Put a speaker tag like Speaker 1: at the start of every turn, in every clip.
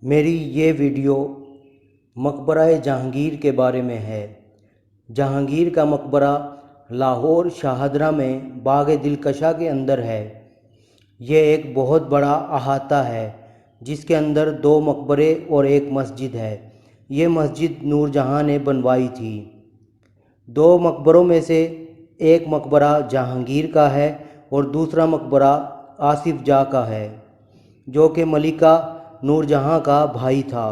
Speaker 1: میری یہ ویڈیو مقبرہ جہانگیر کے بارے میں ہے۔ جہانگیر کا مقبرہ لاہور شاہدرہ میں باغ دلکشاں کے اندر ہے۔ یہ ایک بہت بڑا احاطہ ہے جس کے اندر 2 مقبرے اور ایک مسجد ہے۔ یہ مسجد نور جہاں نے بنوائی تھی۔ 2 مقبروں میں سے ایک مقبرہ جہانگیر کا ہے اور دوسرا مقبرہ آصف جاہ کا ہے، جو کہ ملکہ نور جہاں کا بھائی تھا۔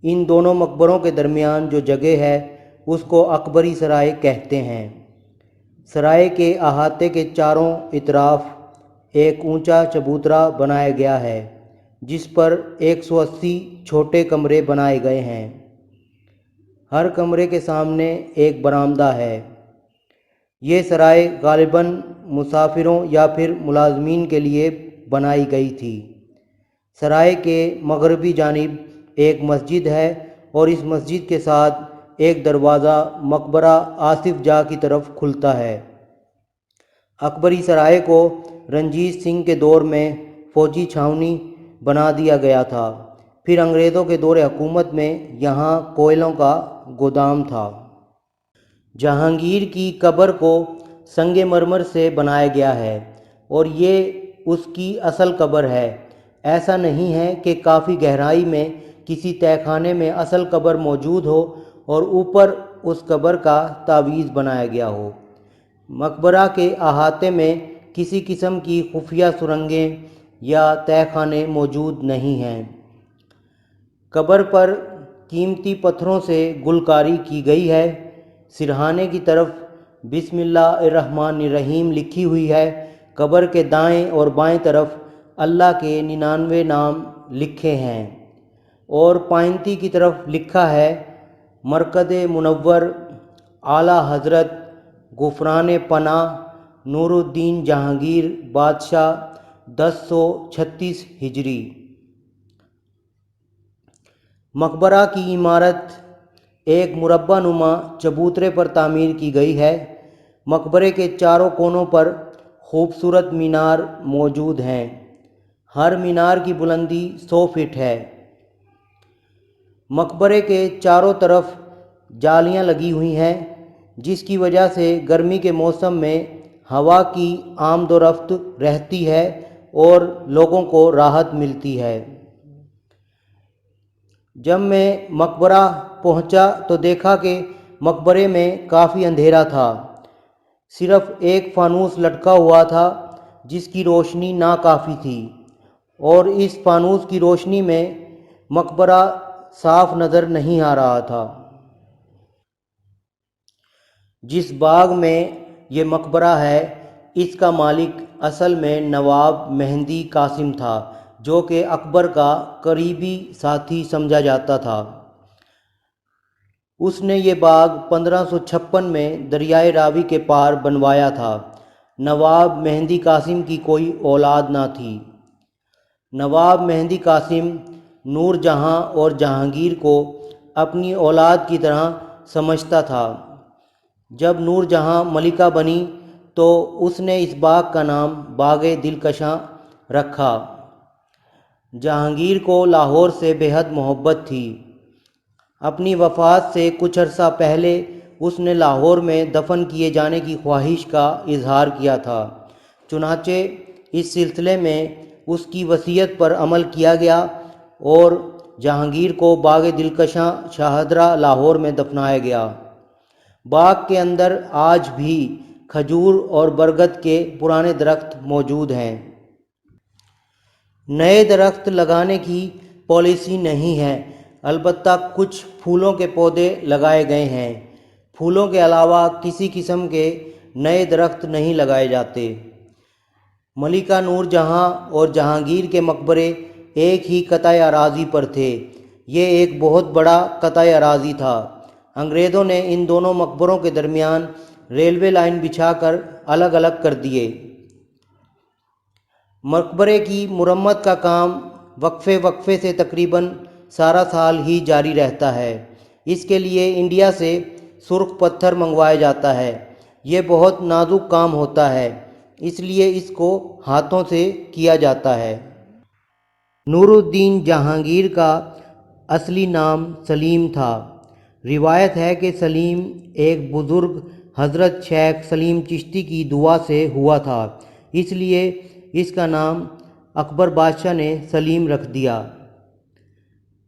Speaker 1: ان دونوں مقبروں کے درمیان جو جگہ ہے اس کو اکبری سرائے کہتے ہیں۔ سرائے کے احاطے کے چاروں اطراف ایک اونچا چبوترا بنایا گیا ہے جس پر 180 چھوٹے کمرے بنائے گئے ہیں۔ ہر کمرے کے سامنے ایک برآمدہ ہے۔ یہ سرائے غالباً مسافروں یا پھر ملازمین کے لیے بنائی گئی تھی۔ سرائے کے مغربی جانب ایک مسجد ہے اور اس مسجد کے ساتھ ایک دروازہ مقبرہ آصف جاہ کی طرف کھلتا ہے۔ اکبری سرائے کو رنجیت سنگھ کے دور میں فوجی چھاؤنی بنا دیا گیا تھا، پھر انگریزوں کے دور حکومت میں یہاں کوئلوں کا گودام تھا۔ جہانگیر کی قبر کو سنگ مرمر سے بنایا گیا ہے اور یہ اس کی اصل قبر ہے۔ ایسا نہیں ہے کہ کافی گہرائی میں کسی تہہ خانے میں اصل قبر موجود ہو اور اوپر اس قبر کا تعویذ بنایا گیا ہو۔ مقبرہ کے احاطے میں کسی قسم کی خفیہ سرنگیں یا تہہ خانے موجود نہیں ہیں۔ قبر پر قیمتی پتھروں سے گلکاری کی گئی ہے۔ سرہانے کی طرف بسم اللہ الرحمن الرحیم لکھی ہوئی ہے۔ قبر کے دائیں اور بائیں طرف اللہ کے 99 نام لکھے ہیں اور پائنتی کی طرف لکھا ہے مرقد منور اعلیٰ حضرت غفران پناہ نور الدین جہانگیر بادشاہ 1036 ہجری۔ مقبرہ کی عمارت ایک مربع نما چبوترے پر تعمیر کی گئی ہے۔ مقبرے کے چاروں کونوں پر خوبصورت مینار موجود ہیں۔ ہر مینار کی بلندی 100 فٹ ہے۔ مقبرے کے چاروں طرف جالیاں لگی ہوئی ہیں جس کی وجہ سے گرمی کے موسم میں ہوا کی آمد و رفت رہتی ہے اور لوگوں کو راحت ملتی ہے۔ جب میں مقبرہ پہنچا تو دیکھا کہ مقبرے میں کافی اندھیرا تھا۔ صرف ایک فانوس لٹکا ہوا تھا جس کی روشنی ناکافی تھی اور اس فانوس کی روشنی میں مقبرہ صاف نظر نہیں آ رہا تھا۔ جس باغ میں یہ مقبرہ ہے اس کا مالک اصل میں نواب مہندی قاسم تھا، جو کہ اکبر کا قریبی ساتھی سمجھا جاتا تھا۔ اس نے یہ باغ 1556 میں دریائے راوی کے پار بنوایا تھا۔ نواب مہندی قاسم کی کوئی اولاد نہ تھی۔ نواب مہندی قاسم نور جہاں اور جہانگیر کو اپنی اولاد کی طرح سمجھتا تھا۔ جب نور جہاں ملکہ بنی تو اس نے اس باغ کا نام باغ دلکشاں رکھا۔ جہانگیر کو لاہور سے بے حد محبت تھی۔ اپنی وفات سے کچھ عرصہ پہلے اس نے لاہور میں دفن کیے جانے کی خواہش کا اظہار کیا تھا، چنانچہ اس سلسلے میں اس کی وصیت پر عمل کیا گیا اور جہانگیر کو باغ دلکشاں شاہدرہ لاہور میں دفنایا گیا۔ باغ کے اندر آج بھی کھجور اور برگد کے پرانے درخت موجود ہیں۔ نئے درخت لگانے کی پالیسی نہیں ہے، البتہ کچھ پھولوں کے پودے لگائے گئے ہیں۔ پھولوں کے علاوہ کسی قسم کے نئے درخت نہیں لگائے جاتے۔ ملکہ نور جہاں اور جہانگیر کے مقبرے ایک ہی قطع اراضی پر تھے۔ یہ ایک بہت بڑا قطع اراضی تھا۔ انگریزوں نے ان دونوں مقبروں کے درمیان ریلوے لائن بچھا کر الگ الگ کر دیے۔ مقبرے کی مرمت کا کام وقفے وقفے سے تقریباً سارا سال ہی جاری رہتا ہے۔ اس کے لیے انڈیا سے سرخ پتھر منگوایا جاتا ہے۔ یہ بہت نازک کام ہوتا ہے، اس لیے اس کو ہاتھوں سے کیا جاتا ہے۔ نور الدین جہانگیر کا اصلی نام سلیم تھا۔ روایت ہے کہ سلیم ایک بزرگ حضرت شیخ سلیم چشتی کی دعا سے ہوا تھا، اس لیے اس کا نام اکبر بادشاہ نے سلیم رکھ دیا۔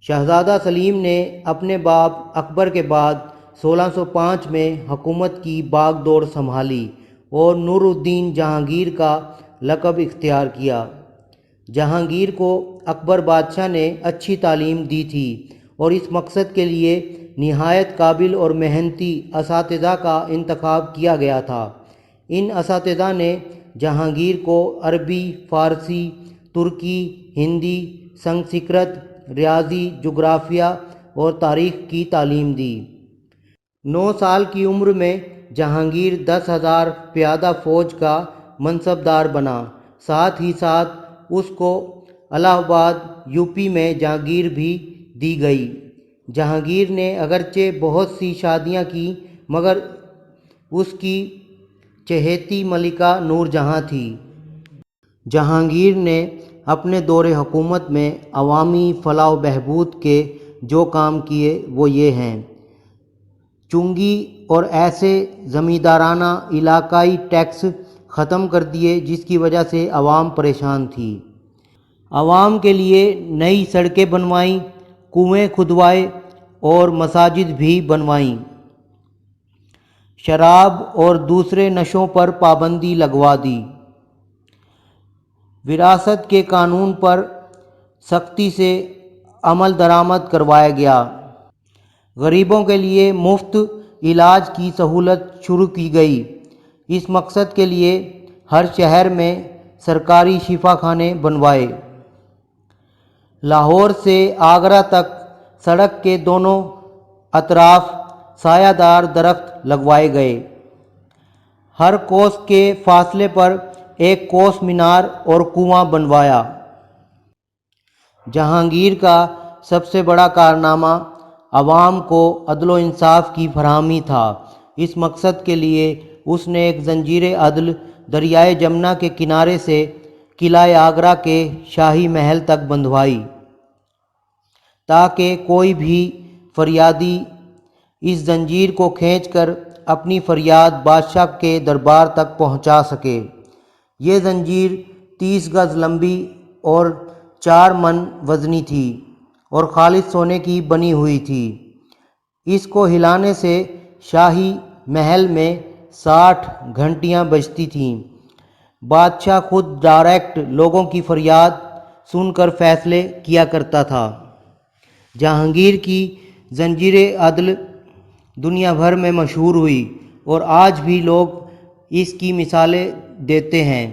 Speaker 1: شہزادہ سلیم نے اپنے باپ اکبر کے بعد 1605 میں حکومت کی باغ دوڑ سنبھالی اور نور الدین جہانگیر کا لقب اختیار کیا۔ جہانگیر کو اکبر بادشاہ نے اچھی تعلیم دی تھی اور اس مقصد کے لیے نہایت قابل اور محنتی اساتذہ کا انتخاب کیا گیا تھا۔ ان اساتذہ نے جہانگیر کو عربی، فارسی، ترکی، ہندی، سنسکرت، ریاضی، جغرافیہ اور تاریخ کی تعلیم دی۔ 9 سال کی عمر میں جہانگیر 10,000 پیادہ فوج کا منصبدار بنا، ساتھ ہی ساتھ اس کو الہ آباد یوپی میں جاگیر بھی دی گئی۔ جہانگیر نے اگرچہ بہت سی شادیاں کی مگر اس کی چہیتی ملکہ نور جہاں تھی۔ جہانگیر نے اپنے دور حکومت میں عوامی فلاح و بہبود کے جو کام کیے وہ یہ ہیں: چنگی اور ایسے زمیندارانہ علاقائی ٹیکس ختم کر دیے جس کی وجہ سے عوام پریشان تھی، عوام کے لیے نئی سڑکیں بنوائیں، کنویں کھدوائے اور مساجد بھی بنوائیں، شراب اور دوسرے نشوں پر پابندی لگوا دی، وراثت کے قانون پر سختی سے عمل درآمد کروایا گیا، غریبوں کے لیے مفت علاج کی سہولت شروع کی گئی۔ اس مقصد کے لیے ہر شہر میں سرکاری شفا خانے بنوائے۔ لاہور سے آگرہ تک سڑک کے دونوں اطراف سایہ دار درخت لگوائے گئے، ہر کوس کے فاصلے پر ایک کوس مینار اور کنواں بنوایا۔ جہانگیر کا سب سے بڑا کارنامہ عوام کو عدل و انصاف کی فراہمی تھا۔ اس مقصد کے لیے اس نے ایک زنجیر عدل دریائے جمنا کے کنارے سے قلعہ آگرہ کے شاہی محل تک بندھوائی تاکہ کوئی بھی فریادی اس زنجیر کو کھینچ کر اپنی فریاد بادشاہ کے دربار تک پہنچا سکے۔ یہ زنجیر 30 گز لمبی اور 4 من وزنی تھی اور خالص سونے کی بنی ہوئی تھی۔ اس کو ہلانے سے شاہی محل میں 60 گھنٹیاں بجتی تھیں۔ بادشاہ خود ڈائریکٹ لوگوں کی فریاد سن کر فیصلے کیا کرتا تھا۔ جہانگیر کی زنجیر عدل دنیا بھر میں مشہور ہوئی اور آج بھی لوگ اس کی مثالیں دیتے ہیں۔